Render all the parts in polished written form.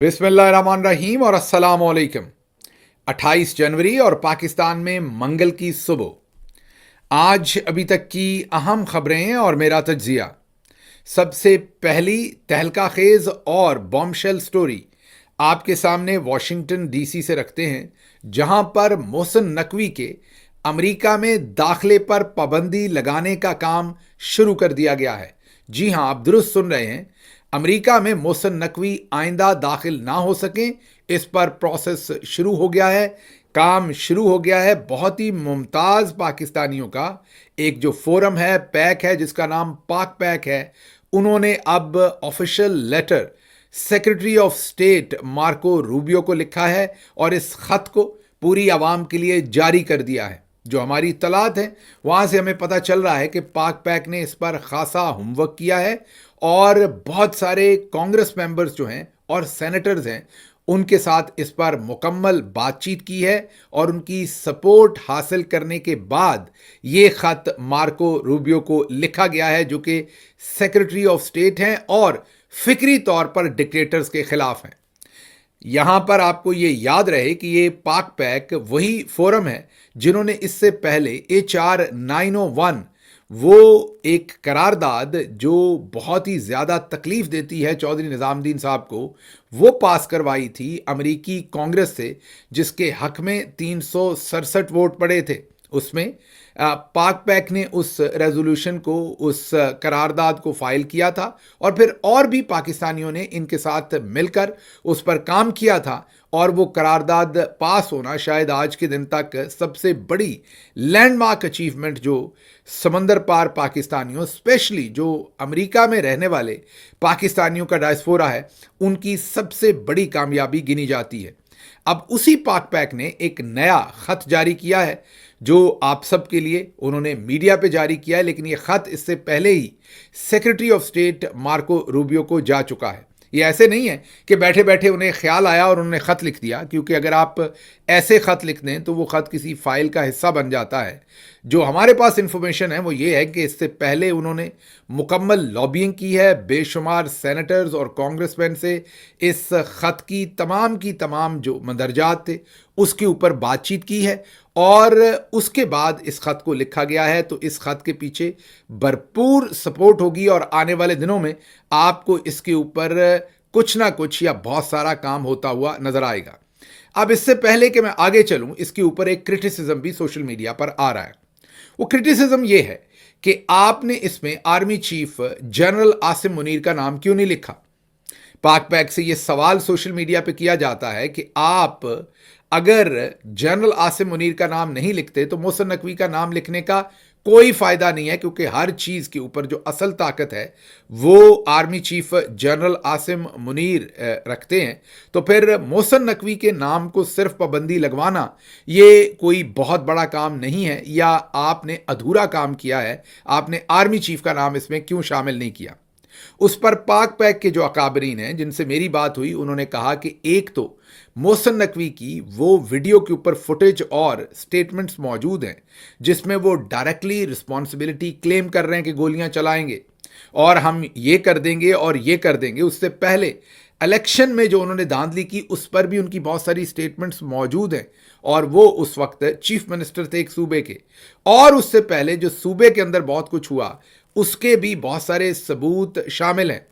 बिस्मिल्लाहिर्रहमानिर्रहीम और अस्सलाम वालेकुम। 28 जनवरी और पाकिस्तान में मंगल की सुबह। आज अभी तक की अहम खबरें और मेरा तज्जिया। सबसे पहली तहलका खेज और बॉम्बशेल स्टोरी आपके सामने वाशिंगटन डीसी से रखते हैं, जहां पर मोहसिन नकवी के अमेरिका में दाखिले पर पाबंदी लगाने का काम शुरू कर दिया गया है। जी हां, आप दुरुस्त सुन रहे हैं। अमेरिका में मोहसिन नकवी आइंदा दाखिल ना हो सकें, इस पर प्रोसेस शुरू हो गया है, काम शुरू हो गया है। बहुत ही मुमताज़ पाकिस्तानियों का एक जो फोरम है, पैक है, जिसका नाम पाक पैक है, उन्होंने अब official letter secretary of state Marco Rubio को लिखा है और इस खत को पूरी आवाम के लिए जारी कर दिया है। जो हमारी इत्तलात है वहां से हमें पता चल रहा है कि पाक पैक ने इस पर खासा होमवर्क किया है और बहुत सारे कांग्रेस मेंबर्स जो हैं और सेनेटर्स हैं, उनके साथ इस पर मुकम्मल बातचीत की है और उनकी सपोर्ट हासिल करने के बाद ये खत मार्को रूबियो को लिखा गया है, जो कि सेक्रेटरी ऑफ स्टेट हैं और फिक्री तौर पर डिक्टेटर्स के खिलाफ हैं। यहां पर आपको ये याद रहे कि ये पाक पैक वही फोरम है जिन्होंने इससे पहले HR 901, वो एक करारदाद जो बहुत ही ज़्यादा तकलीफ देती है चौधरी निज़ामुद्दीन साहब को, वो पास करवाई थी अमेरिकी कांग्रेस से, जिसके हक में 367 वोट पड़े थे। उसमें पाक पैक ने उस रेजोल्यूशन को, उस करारदाद को फाइल किया था और फिर और भी पाकिस्तानियों ने इनके साथ मिलकर उस पर काम किया था और वो करारदाद पास होना शायद आज के दिन तक सबसे बड़ी लैंडमार्क अचीवमेंट जो समंदर पार पाकिस्तानियों, स्पेशली जो अमेरिका में रहने वाले पाकिस्तानियों का डायस्पोरा है, उनकी सबसे बड़ी कामयाबी गिनी जाती है। अब उसी पाक पैक ने एक नया खत जारी किया है जो आप सबके लिए उन्होंने मीडिया पे जारी किया है, लेकिन ये खत इससे पहले ही secretary of state Marco Rubio को जा चुका है। ये ऐसे नहीं है कि बैठे बैठे उन्हें ख्याल आया और उन्होंने ख़त लिख दिया, क्योंकि अगर आप ऐसे ख़त लिख दें तो वो ख़त किसी फाइल का हिस्सा बन जाता है। जो हमारे पास इंफॉर्मेशन है वो ये है कि इससे पहले उन्होंने मुकम्मल लॉबिंग की है, बेशुमार सेनेटर्स और कांग्रेसमैन से इस ख़त की तमाम जो मंदरजात थे उसके ऊपर बातचीत की है और उसके बाद इस ख़त को लिखा गया है। तो इस ख़त के पीछे भरपूर सपोर्ट होगी और आने वाले दिनों में आपको इसके ऊपर कुछ ना कुछ या बहुत सारा काम होता हुआ नजर आएगा। अब इससे पहले कि मैं आगे चलूं, इसके ऊपर एक क्रिटिसिज्म भी सोशल मीडिया पर आ रहा है। वो क्रिटिसिज्म ये है कि आपने इसमें army chief general Asim Munir का नाम क्यों नहीं लिखा। पाक पैक से ये सवाल सोशल मीडिया पे किया जाता है कि आप अगर जनरल आसिम मुनीर का नाम नहीं लिखते तो मोहसिन नकवी का नाम लिखने का कोई फायदा नहीं है, क्योंकि हर चीज के ऊपर जो असल ताकत है वो army chief general Asim Munir रखते हैं। तो फिर मोहसिन नकवी के नाम को सिर्फ पाबंदी लगवाना ये कोई बहुत बड़ा काम नहीं है, या आपने अधूरा काम किया है, आपने आर्मी चीफ का नाम इसमें क्यों शामिल नहीं किया। उस पर पाक पैक के जो अकाबरीन हैं जिनसे मेरी बात हुई, उन्होंने कहा कि एक तो मोहसिन नकवी की वो वीडियो के ऊपर फुटेज और स्टेटमेंट्स मौजूद हैं जिसमें वो डायरेक्टली रिस्पॉन्सिबिलिटी क्लेम कर रहे हैं कि गोलियां चलाएंगे और हम ये कर देंगे और ये कर देंगे। उससे पहले इलेक्शन में जो उन्होंने धांधली की उस पर भी उनकी बहुत सारी स्टेटमेंट्स मौजूद हैं और वो उस वक्त चीफ मिनिस्टर थे एक सूबे के, और उससे पहले जो सूबे के अंदर बहुत कुछ हुआ उसके भी बहुत सारे सबूत शामिल हैं।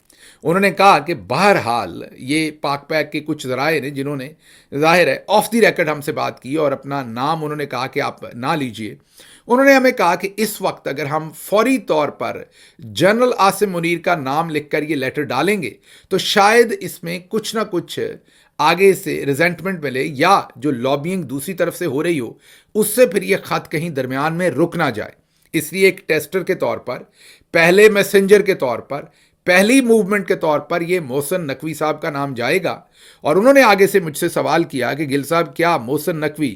उन्होंने कहा कि बहरहाल ये पाक पैक के कुछ जराए ने जिन्होंने जाहिर है ऑफ द रिकॉर्ड हमसे बात की और अपना नाम उन्होंने कहा कि आप ना लीजिए, उन्होंने हमें कहा कि इस वक्त अगर हम फौरी तौर पर जनरल आसिम मुनीर का नाम लिखकर ये लेटर डालेंगे तो शायद इसमें कुछ ना कुछ आगे से रिजेंटमेंट मिले, या जो लॉबिंग दूसरी तरफ से हो रही हो उससे फिर ये खत कहीं दरमियान में रुक ना जाए। इसलिए एक टेस्टर के तौर पर, पहले मैसेंजर के तौर पर, पहली मूवमेंट के तौर पर ये मोहसिन नकवी साहब का नाम जाएगा। और उन्होंने आगे से मुझसे सवाल किया कि गिल साहब, क्या मोहसिन नकवी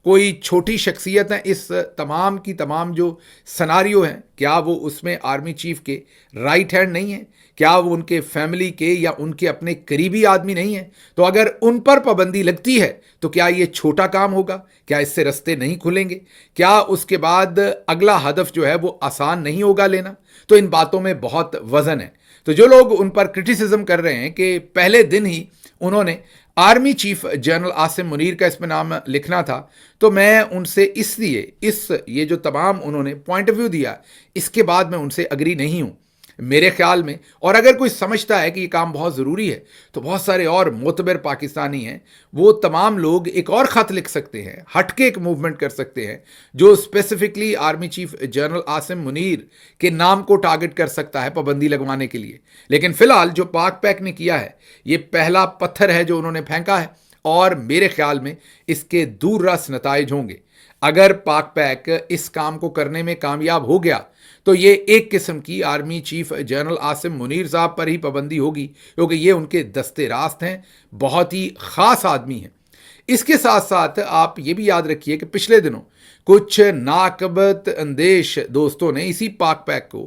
कोई छोटी शख्सियत है? इस तमाम की तमाम जो सनारियो हैं, क्या वो उसमें आर्मी चीफ के राइट हैंड नहीं है? क्या वो उनके फैमिली के या उनके अपने करीबी आदमी नहीं है? तो अगर उन पर पाबंदी लगती है तो क्या ये छोटा काम होगा? क्या इससे रास्ते नहीं खुलेंगे? क्या उसके बाद अगला हदफ जो है वो आसान नहीं होगा लेना? तो इन बातों में बहुत वजन है। तो जो लोग उन पर क्रिटिसिज्म कर रहे हैं कि पहले दिन ही उन्होंने army chief general Asim Munir का इसमें नाम लिखना था, तो मैं उनसे इसलिए ये जो तमाम उन्होंने पॉइंट ऑफ व्यू दिया, इसके बाद मैं उनसे अग्री नहीं हूं मेरे ख्याल में। और अगर कोई समझता है कि ये काम बहुत ज़रूरी है, तो बहुत सारे और मोतबर पाकिस्तानी हैं, वो तमाम लोग एक और ख़त लिख सकते हैं, हटके एक मूवमेंट कर सकते हैं जो specifically army chief general Asim Munir के नाम को टारगेट कर सकता है पाबंदी लगवाने के लिए। लेकिन फिलहाल जो पाक पैक ने किया है, ये पहला पत्थर है जो उन्होंने फेंका है, और मेरे ख्याल में इसके दूररस नताइज होंगे। अगर पाक पैक इस काम को करने में कामयाब हो गया, तो ये एक किस्म की army chief general Asim Munir साहब पर ही पाबंदी होगी, क्योंकि ये उनके दस्ते रास्त हैं, बहुत ही ख़ास आदमी हैं। इसके साथ साथ आप ये भी याद रखिए कि पिछले दिनों कुछ नाकबत अंदेश दोस्तों ने इसी पाक पैक को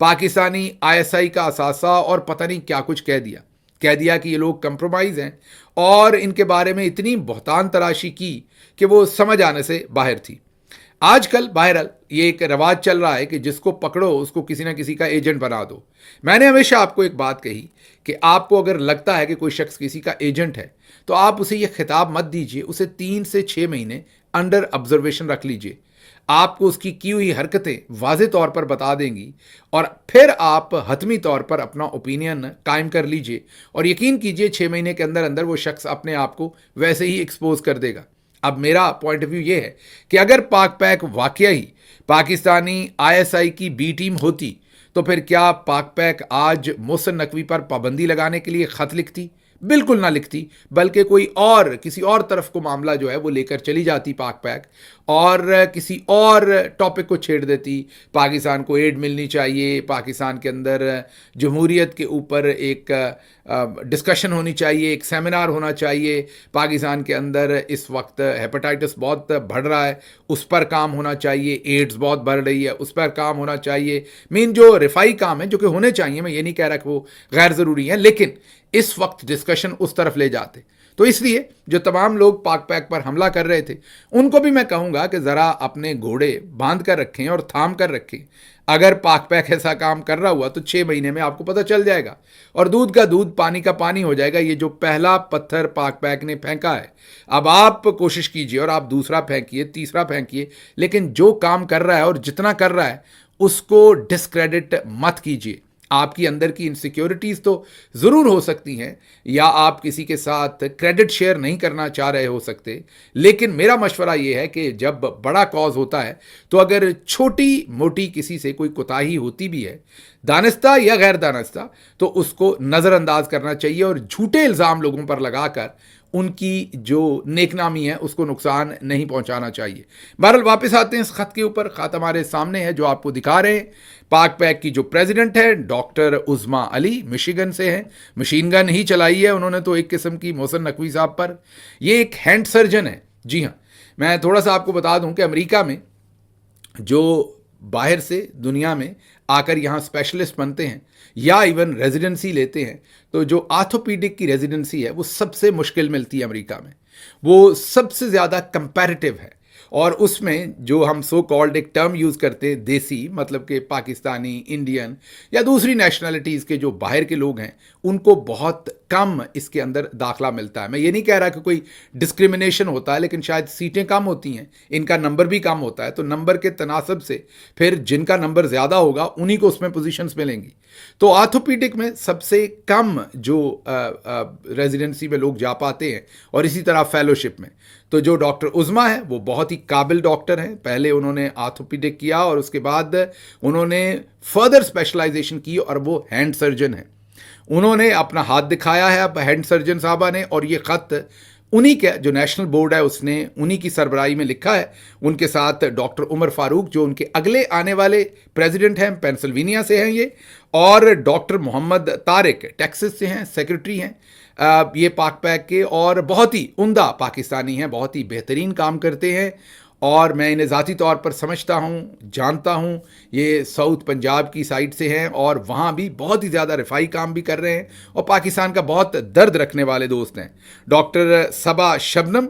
पाकिस्तानी ISI का असासा और पता नहीं क्या कुछ कह दिया कि ये लोग कंप्रोमाइज़ हैं, और इनके बारे में इतनी बहतान तराशी की कि वो समझ आने से बाहर थी। आजकल बहरहाल ये एक रवाज चल रहा है कि जिसको पकड़ो उसको किसी ना किसी का एजेंट बना दो। मैंने हमेशा आपको एक बात कही कि आपको अगर लगता है कि कोई शख्स किसी का एजेंट है, तो आप उसे ये खिताब मत दीजिए, उसे 3 से 6 महीने अंडर ऑब्जर्वेशन रख लीजिए। आपको उसकी की हुई हरकतें वाज़े तौर पर बता देंगी, और फिर आप हतमी तौर पर अपना ओपिनियन कायम कर लीजिए, और यकीन कीजिए 6 महीने के अंदर अंदर वो शख्स अपने आप को वैसे ही एक्सपोज कर देगा। अब मेरा पॉइंट ऑफ व्यू ये है कि अगर पाक पैक वाकया ही पाकिस्तानी ISI की बी टीम होती, तो फिर क्या पाक पैक आज मोहसिन नकवी पर पाबंदी लगाने के लिए ख़त लिखती? बिल्कुल ना लिखती, बल्कि किसी और तरफ को मामला जो है वो लेकर चली जाती पाक पैक, और किसी और टॉपिक को छेड़ देती। पाकिस्तान को एड मिलनी चाहिए, पाकिस्तान के अंदर जमहूरियत के ऊपर एक डिस्कशन होनी चाहिए, एक सेमिनार होना चाहिए, पाकिस्तान के अंदर इस वक्त हेपेटाइटिस बहुत बढ़ रहा है, उस पर काम होना चाहिए, एड्स बहुत बढ़ रही है, उस पर काम होना चाहिए। मीन जो रिफाई काम है जो कि होने चाहिए, मैं ये नहीं कह रहा कि वो गैर ज़रूरी है, लेकिन इस वक्त डिस्कशन उस तरफ ले जाते। तो इसलिए जो तमाम लोग पाक पैक पर हमला कर रहे थे, उनको भी मैं कहूँगा कि ज़रा अपने घोड़े बांध कर रखें और थाम कर रखें। अगर पाक पैक ऐसा काम कर रहा हुआ तो 6 महीने में आपको पता चल जाएगा, और दूध का दूध पानी का पानी हो जाएगा। ये जो पहला पत्थर पाक पैक ने फेंका है, अब आप कोशिश कीजिए और आप दूसरा फेंकिए, तीसरा फेंकिए, लेकिन जो काम कर रहा है और जितना कर रहा है उसको डिस्क्रेडिट मत कीजिए। आपकी अंदर की इनसिक्योरिटीज़ तो ज़रूर हो सकती हैं, या आप किसी के साथ क्रेडिट शेयर नहीं करना चाह रहे हो सकते, लेकिन मेरा मशवरा ये है कि जब बड़ा कॉज होता है, तो अगर छोटी मोटी किसी से कोई कोताही होती भी है, दानिस्ता या गैर दानिस्ता, तो उसको नज़रअंदाज करना चाहिए और झूठे इल्ज़ाम लोगों पर लगाकर उनकी जो नेकनामी है उसको नुकसान नहीं पहुंचाना चाहिए। बहरहाल वापस आते हैं इस ख़त के ऊपर। ख़त हमारे सामने है जो आपको दिखा रहे हैं। पाक पैक की जो प्रेसिडेंट है डॉक्टर उज़मा अली, मिशिगन से हैं। मशीन गन ही चलाई है उन्होंने तो एक किस्म की मोहसिन नकवी साहब पर। ये एक हैंड सर्जन है। जी हाँ, मैं थोड़ा सा आपको बता दूं कि अमेरिका में जो बाहर से दुनिया में आकर यहाँ स्पेशलिस्ट बनते हैं या इवन रेजिडेंसी लेते हैं, तो जो आर्थोपीडिक की रेजिडेंसी है वो सबसे मुश्किल मिलती है अमेरिका में। वो सबसे ज़्यादा कंपैरेटिव है, और उसमें जो हम सो कॉल्ड एक टर्म यूज़ करते हैं देसी, मतलब कि पाकिस्तानी, इंडियन या दूसरी नेशनलिटीज़ के जो बाहर के लोग हैं, उनको बहुत कम इसके अंदर दाखला मिलता है। मैं ये नहीं कह रहा कि कोई डिस्क्रिमिनेशन होता है, लेकिन शायद सीटें कम होती हैं, इनका नंबर भी कम होता है, तो नंबर के तनासब से फिर जिनका नंबर ज़्यादा होगा उन्हीं को उसमें पोजीशंस मिलेंगी। तो आर्थोपीडिक में सबसे कम जो रेजिडेंसी में लोग जा पाते हैं, और इसी तरह फेलोशिप में। तो जो डॉक्टर उज़मा है वो बहुत ही काबिल डॉक्टर हैं। पहले उन्होंने आर्थोपीडिक किया और उसके बाद उन्होंने फर्दर स्पेशलाइजेशन की, और वो हैंड सर्जन है। उन्होंने अपना हाथ दिखाया है अब हैंड सर्जन साहबा ने, और ये ख़त उन्हीं के जो नेशनल बोर्ड है उसने उन्हीं की सरबराही में लिखा है। उनके साथ डॉक्टर उमर फारूक जो उनके अगले आने वाले प्रेसिडेंट हैं, पेंसिल्वेनिया से हैं ये, और डॉक्टर मोहम्मद तारिक टेक्सास से हैं, सेक्रेटरी हैं ये पाक पैक के, और बहुत ही उम्दा पाकिस्तानी हैं, बहुत ही बेहतरीन काम करते हैं। और मैं इन्हें ज़ाती तौर पर समझता हूँ, जानता हूँ। ये साउथ पंजाब की साइड से हैं और वहाँ भी बहुत ही ज़्यादा रिफाई काम भी कर रहे हैं, और पाकिस्तान का बहुत दर्द रखने वाले दोस्त हैं। डॉक्टर सबा शबनम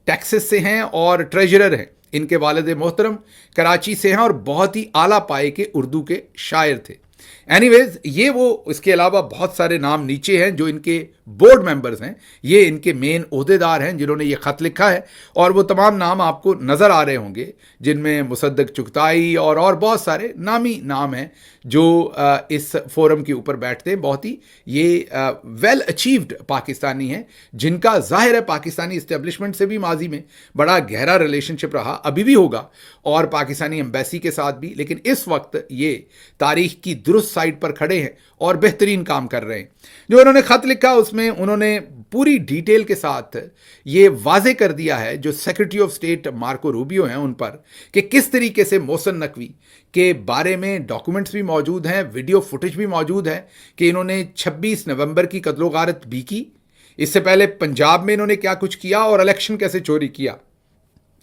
टेक्सास से हैं और ट्रेजरर हैं। इनके वालिद मोहतरम कराची से हैं और बहुत ही आला पाए के उर्दू के शायर थे। एनीवेज, ये वो इसके अलावा बहुत सारे नाम नीचे हैं जो इनके बोर्ड मेंबर्स हैं, ये इनके मेन ओहदेदार हैं जिन्होंने ये खत लिखा है, और वो तमाम नाम आपको नजर आ रहे होंगे जिनमें मुसद्दक चुगताई और बहुत सारे नामी नाम हैं जो इस फोरम के ऊपर बैठते हैं। बहुत ही ये वेल अचीव्ड पाकिस्तानी हैं जिनका जाहिर है पाकिस्तानी इस्टेब्लिशमेंट से भी माजी में बड़ा गहरा रिलेशनशिप रहा, अभी भी होगा, और पाकिस्तानी एम्बेसी के साथ भी। लेकिन इस वक्त ये तारीख की दुरुस्त साइड पर खड़े हैं और बेहतरीन काम कर रहे हैं। जो उन्होंने खत लिखा उसमें उन्होंने पूरी डिटेल के साथ ये वाजे कर दिया है जो secretary of state Marco Rubio हैं उन पर, कि किस तरीके से मोहसिन नकवी के बारे में डॉक्यूमेंट्स भी मौजूद हैं, वीडियो फुटेज भी मौजूद है कि इन्होंने 26 नवंबर की कत्लो गारत भी की, इससे पहले पंजाब में इन्होंने क्या कुछ किया और इलेक्शन कैसे चोरी किया।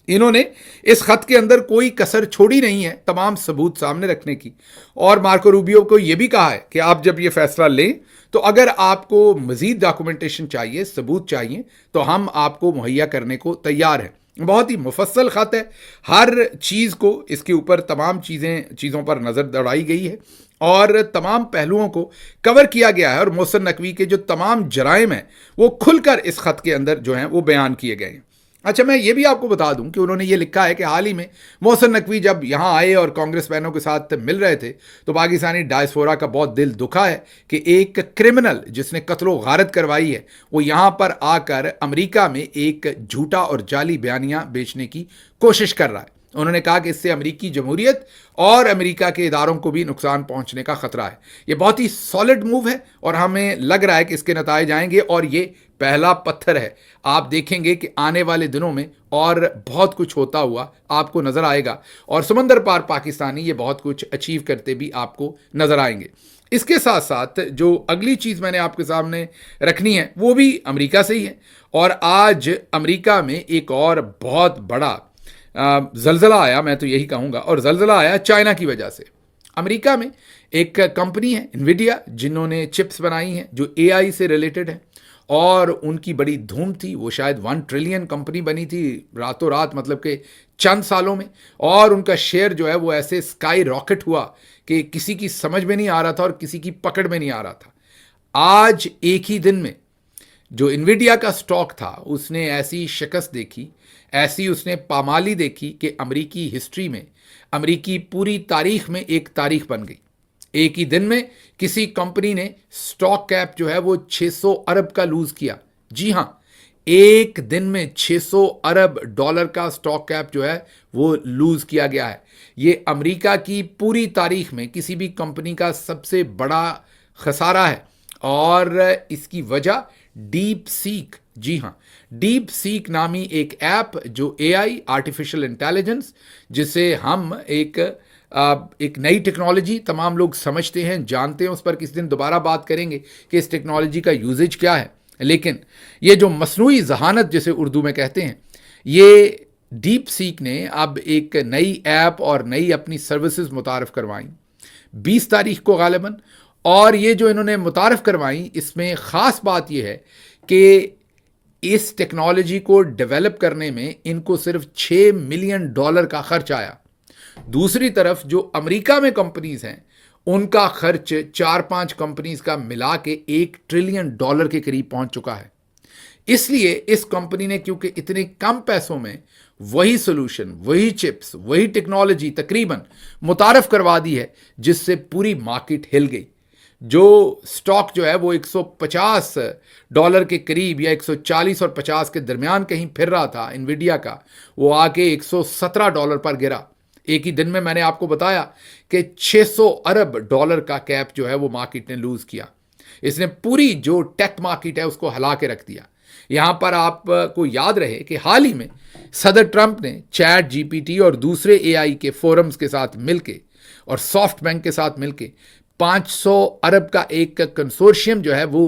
इन्होंने इस खत के अंदर कोई कसर छोड़ी नहीं है तमाम सबूत सामने रखने की। और मार्को रूबियो को यह भी कहा है कि आप जब यह फैसला लें तो अगर आपको मजीद डॉक्यूमेंटेशन चाहिए, सबूत चाहिए, तो हम आपको मुहैया करने को तैयार हैं। बहुत ही मुफस्सल खत है, हर चीज़ को इसके ऊपर तमाम चीज़ों पर नज़र दौड़ाई गई है और तमाम पहलुओं को कवर किया गया है, और मोहसिन नकवी के जो तमाम जराइम हैं वो खुलकर इस खत के अंदर जो हैं वो बयान किए गए हैं। अच्छा, मैं ये भी आपको बता दूं कि उन्होंने ये लिखा है कि हाल ही में मोहसिन नकवी जब यहाँ आए और कांग्रेस बहनों के साथ मिल रहे थे तो पाकिस्तानी डायस्पोरा का बहुत दिल दुखा है कि एक क्रिमिनल जिसने कत्लो गारत करवाई है वो यहाँ पर आकर अमेरिका में एक झूठा और जाली बयानियाँ बेचने की कोशिश कर रहा है। उन्होंने कहा कि इससे अमेरिकी जमहूरियत और अमेरिका के इदारों को भी नुकसान पहुंचने का खतरा है। ये बहुत ही सॉलिड मूव है और हमें लग रहा है कि इसके नतायज आएंगे, और ये पहला पत्थर है। आप देखेंगे कि आने वाले दिनों में और बहुत कुछ होता हुआ आपको नजर आएगा, और समंदर पार पाकिस्तानी ये बहुत कुछ अचीव करते भी आपको नजर आएंगे। इसके साथ साथ जो अगली चीज़ मैंने आपके सामने रखनी है वो भी अमेरिका से ही है, और आज अमेरिका में एक और बहुत बड़ा जल्जला आया, मैं तो यही कहूँगा, और जल्जला आया चाइना की वजह से। अमेरिका में एक कंपनी है इन्विडिया जिन्होंने चिप्स बनाई हैं जो एआई से रिलेटेड है, और उनकी बड़ी धूम थी। वो शायद 1 ट्रिलियन कंपनी बनी थी रातों रात, मतलब कि चंद सालों में, और उनका शेयर जो है वो ऐसे स्काई रॉकेट हुआ कि किसी की समझ में नहीं आ रहा था और किसी की पकड़ में नहीं आ रहा था। आज एक ही दिन में जो इन्विडिया का स्टॉक था उसने ऐसी शिकस्त देखी, ऐसी उसने पामाली देखी कि अमेरिकी हिस्ट्री में, अमेरिकी पूरी तारीख में एक तारीख बन गई। एक ही दिन में किसी कंपनी ने स्टॉक कैप जो है वो 600 अरब का लूज किया। जी हां, एक दिन में 600 अरब डॉलर का स्टॉक कैप जो है वो लूज किया गया है। ये अमेरिका की पूरी तारीख में किसी भी कंपनी का सबसे बड़ा खसारा है, और इसकी वजह डीप सीक, जी हां, डीप सीक नामी एक ऐप जो एआई, आर्टिफिशियल इंटेलिजेंस, जिसे हम एक नई टेक्नोलॉजी तमाम लोग समझते हैं, जानते हैं, उस पर किसी दिन दोबारा बात करेंगे कि इस टेक्नोलॉजी का यूजेज क्या है। लेकिन ये जो मसनूई जहानत जिसे उर्दू में कहते हैं, ये डीप सीक ने अब एक नई ऐप और नई अपनी सर्विसेज मुतारफ़ करवाई 20 तारीख को गालिबन। और ये जो इन्होंने मुतारफ़ करवाई, इसमें ख़ास बात यह है कि इस टेक्नोलॉजी को डेवलप करने में इनको सिर्फ $6 मिलियन का खर्च आया। दूसरी तरफ जो अमेरिका में कंपनीज हैं उनका खर्च 4-5 कंपनीज का मिला के $1 ट्रिलियन के करीब पहुंच चुका है। इसलिए इस कंपनी ने, क्योंकि इतने कम पैसों में वही सोल्यूशन, वही चिप्स, वही टेक्नोलॉजी तकरीबन मुतारफ़ करवा दी है, जिससे पूरी मार्केट हिल गई। जो स्टॉक जो है वो $150 के करीब या 140 और 50 के दरमियान कहीं फिर रहा था इन्विडिया का, वो आके $117 पर गिरा। एक ही दिन में मैंने आपको बताया कि $600 अरब का कैप जो है वो मार्केट ने लूज किया। इसने पूरी जो टेक मार्केट है उसको हिला के रख दिया। यहां पर आपको याद रहे कि हाल ही में सदर ट्रंप ने चैट जीपीटी और दूसरे एआई के फोरम्स के साथ मिलके और सॉफ्ट बैंक के साथ मिलके 500 अरब का एक कंसोर्शियम जो है वो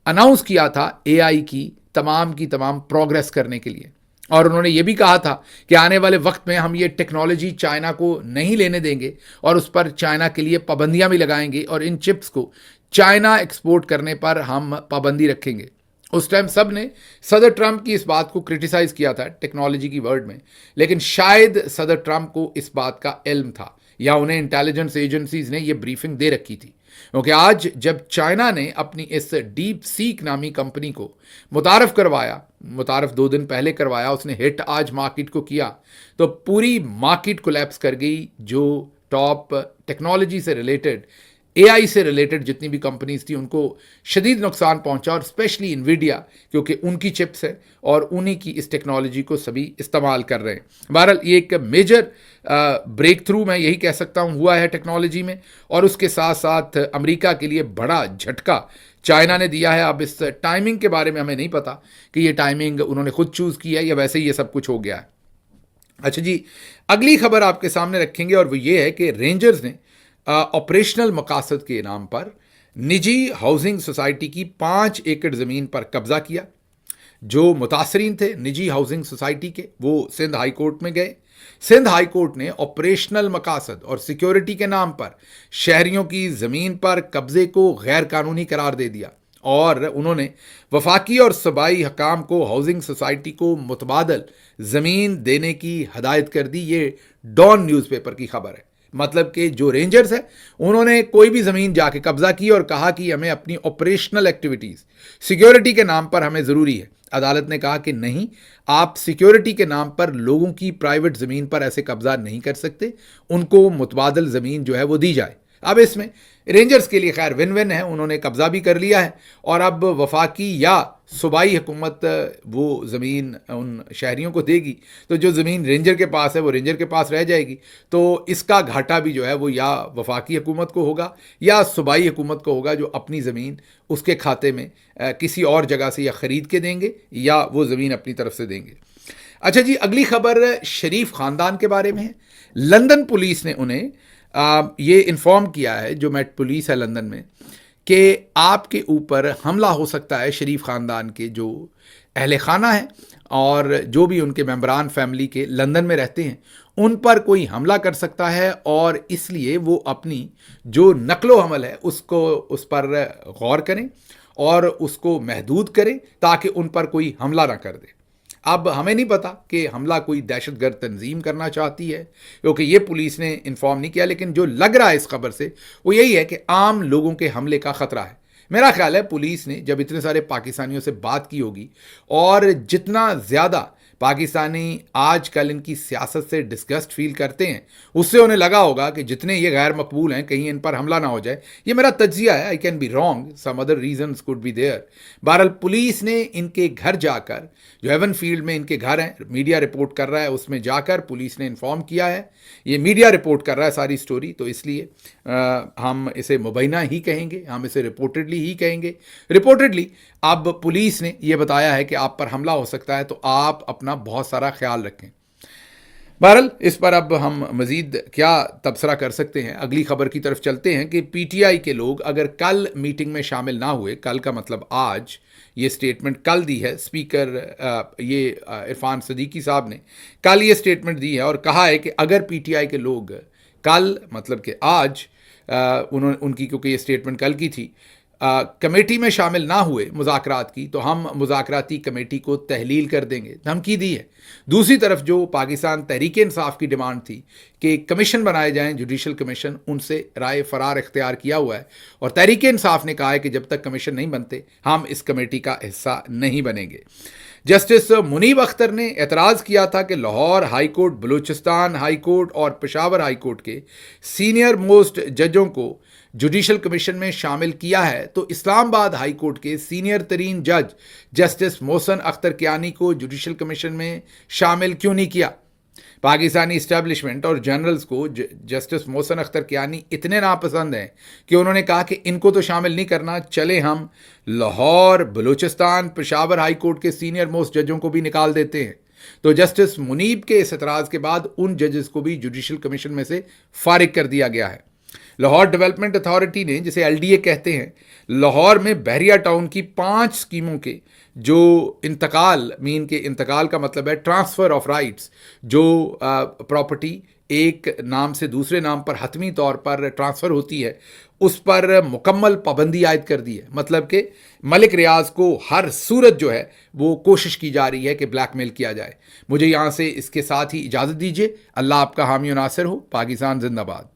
अनाउंस किया था एआई की तमाम प्रोग्रेस करने के लिए। और उन्होंने ये भी कहा था कि आने वाले वक्त में हम ये टेक्नोलॉजी चाइना को नहीं लेने देंगे और उस पर चाइना के लिए पाबंदियां भी लगाएंगे, और इन चिप्स को चाइना एक्सपोर्ट करने पर हम पाबंदी रखेंगे। उस टाइम सब ने सदर ट्रंप की इस बात को क्रिटिसाइज किया था टेक्नोलॉजी की वर्ड में, लेकिन शायद सदर ट्रंप को इस बात का इल्म था या उन्हें इंटेलिजेंस एजेंसीज ने ये ब्रीफिंग दे रखी थी। क्योंकि आज जब चाइना ने अपनी इस डीप सीक नामी कंपनी को मुतारफ 2 दिन पहले करवाया, उसने हिट आज मार्केट को किया, तो पूरी मार्केट कोलैप्स कर गई। जो टॉप टेक्नोलॉजी से रिलेटेड, एआई से रिलेटेड जितनी भी कंपनीज थी उनको शदीद नुकसान पहुंचा, और स्पेशली इन्विडिया, क्योंकि उनकी चिप्स है और उन्हीं की इस टेक्नोलॉजी को सभी इस्तेमाल कर रहे हैं। बहरहाल ये एक मेजर ब्रेक थ्रू मैं यही कह सकता हूं हुआ है टेक्नोलॉजी में, और उसके साथ साथ अमेरिका के लिए बड़ा झटका चाइना ने दिया है। अब इस टाइमिंग के बारे में हमें नहीं पता कि ये टाइमिंग उन्होंने खुद चूज़ किया है या वैसे ही ये सब कुछ हो गया है। अच्छा जी, अगली खबर आपके सामने रखेंगे और वो ये है कि रेंजर्स ने ऑपरेशनल मकासद के नाम पर निजी हाउसिंग सोसाइटी की 5 एकड़ ज़मीन पर कब्जा किया। जो मुतासरीन थे निजी हाउसिंग सोसाइटी के, वो सिंध हाई कोर्ट में गए। सिंध हाई कोर्ट ने ऑपरेशनल मकासद और सिक्योरिटी के नाम पर शहरियों की ज़मीन पर कब्जे को गैर कानूनी करार दे दिया, और उन्होंने वफाकी और सूबाई हकाम को हाउसिंग सोसाइटी को मुतबादल ज़मीन देने की हदायत कर दी। ये डॉन न्यूज़पेपर की खबर है। मतलब कि जो रेंजर्स है उन्होंने कोई भी ज़मीन जाके कब्जा की और कहा कि हमें अपनी ऑपरेशनल एक्टिविटीज़ सिक्योरिटी के नाम पर हमें ज़रूरी है। अदालत ने कहा कि नहीं, आप सिक्योरिटी के नाम पर लोगों की प्राइवेट ज़मीन पर ऐसे कब्जा नहीं कर सकते, उनको मुतबादल ज़मीन जो है वो दी जाए। अब इसमें रेंजर्स के लिए खैर विन विन है, उन्होंने कब्जा भी कर लिया है, और अब वफाकी या सूबाई हुकूमत वो ज़मीन उन शहरियों को देगी, तो जो ज़मीन रेंजर के पास है वो रेंजर के पास रह जाएगी। तो इसका घाटा भी जो है वो या वफाकी हुकूमत को होगा या सूबाई हुकूमत को होगा, जो अपनी ज़मीन उसके खाते में किसी और जगह से या ख़रीद के देंगे या वो ज़मीन अपनी तरफ से देंगे। अच्छा जी, अगली खबर शरीफ ख़ानदान के बारे में है। लंदन पुलिस ने उन्हें ये इन्फॉर्म किया है, जो मेट पुलिस है लंदन में, कि आपके ऊपर हमला हो सकता है। शरीफ ख़ानदान के जो अहले खाना है और जो भी उनके मेंबरान फैमिली के लंदन में रहते हैं, उन पर कोई हमला कर सकता है, और इसलिए वो अपनी जो नकलो हमल है उसको उस पर गौर करें और उसको महदूद करें ताकि उन पर कोई हमला ना कर दे। अब हमें नहीं पता कि हमला कोई दहशतगर्द तंजीम करना चाहती है, क्योंकि ये पुलिस ने इन्फॉर्म नहीं किया, लेकिन जो लग रहा है इस खबर से वो यही है कि आम लोगों के हमले का ख़तरा है। मेरा ख्याल है पुलिस ने जब इतने सारे पाकिस्तानियों से बात की होगी, और जितना ज़्यादा पाकिस्तानी आजकल इनकी सियासत से डिस्गस्ट फील करते हैं, उससे उन्हें लगा होगा कि जितने ये गैर मकबूल हैं कहीं इन पर हमला ना हो जाए। ये मेरा तज्जिया है, I can be wrong, some other reasons could be there. बहरहाल पुलिस ने इनके घर जाकर, जो हेवन फील्ड में इनके घर हैं, मीडिया रिपोर्ट कर रहा है, उसमें जाकर पुलिस ने इन्फॉर्म किया है। ये मीडिया रिपोर्ट कर रहा है सारी स्टोरी, तो इसलिए हम इसे मुबैना ही कहेंगे, हम इसे रिपोर्टेडली ही कहेंगे। रिपोर्टेडली अब पुलिस ने यह बताया है कि आप पर हमला हो सकता है, तो आप अपना बहुत सारा ख्याल रखें। बहरहाल इस पर अब हम मज़ीद क्या तबसरा कर सकते हैं, अगली खबर की तरफ चलते हैं कि पीटीआई के लोग अगर कल मीटिंग में शामिल ना हुए, कल का मतलब आज, ये स्टेटमेंट कल दी है स्पीकर ये इरफान सदीकी साहब ने कल ये स्टेटमेंट दी है और कहा है कि अगर पीटीआई के लोग कल मतलब कि आज उनकी क्योंकि ये स्टेटमेंट कल की थी, कमेटी में शामिल ना हुए मुज़ाकरात की, तो हम मुज़ाकराती कमेटी को तहलील कर देंगे, धमकी दी है। दूसरी तरफ जो पाकिस्तान तहरीक इंसाफ की डिमांड थी कि कमीशन बनाए जाएं, जुडिशल कमीशन, उनसे राय फरार इख्तियार किया हुआ है, और तहरीक इंसाफ ने कहा है कि जब तक कमीशन नहीं बनते हम इस कमेटी का हिस्सा नहीं बनेंगे। जस्टिस मुनीब अख्तर ने एतराज़ किया था कि Lahore high court, Balochistan high court और पेशावर हाई कोर्ट के सीनियर मोस्ट जजों को जुडिशल कमीशन में शामिल किया है, तो इस्लामाबाद हाई कोर्ट के सीनियर तरीन जज जस्टिस मोहसन अख्तर कियानी को जुडिशल कमीशन में शामिल क्यों नहीं किया। पाकिस्तानी इस्टेब्लिशमेंट और जनरल्स को जस्टिस मोहसन अख्तर कियानी इतने नापसंद हैं कि उन्होंने कहा कि इनको तो शामिल नहीं करना, चले हम लाहौर, बलूचिस्तान, पेशावर हाई कोर्ट के सीनियर मोस्ट जजों को भी निकाल देते हैं। तो जस्टिस मुनीब के इस एतराज़ के बाद उन जजेस को भी जुडिशल कमीशन में से फारिग कर दिया गया है। लाहौर डेवलपमेंट अथॉरिटी ने, जिसे एलडीए कहते हैं, लाहौर में बहरिया टाउन की 5 स्कीमों के जो इंतकाल, मीन के इंतकाल का मतलब है ट्रांसफ़र ऑफ राइट्स, जो प्रॉपर्टी एक नाम से दूसरे नाम पर हतमी तौर पर ट्रांसफ़र होती है, उस पर मुकम्मल पाबंदी आयद कर दी है। मतलब कि मलिक रियाज को हर सूरत जो है वो कोशिश की जा रही है कि ब्लैकमेल किया जाए। मुझे यहाँ से इसके साथ ही इजाज़त दीजिए। अल्लाह आपका हामी और नासिर हो। पाकिस्तान जिंदाबाद।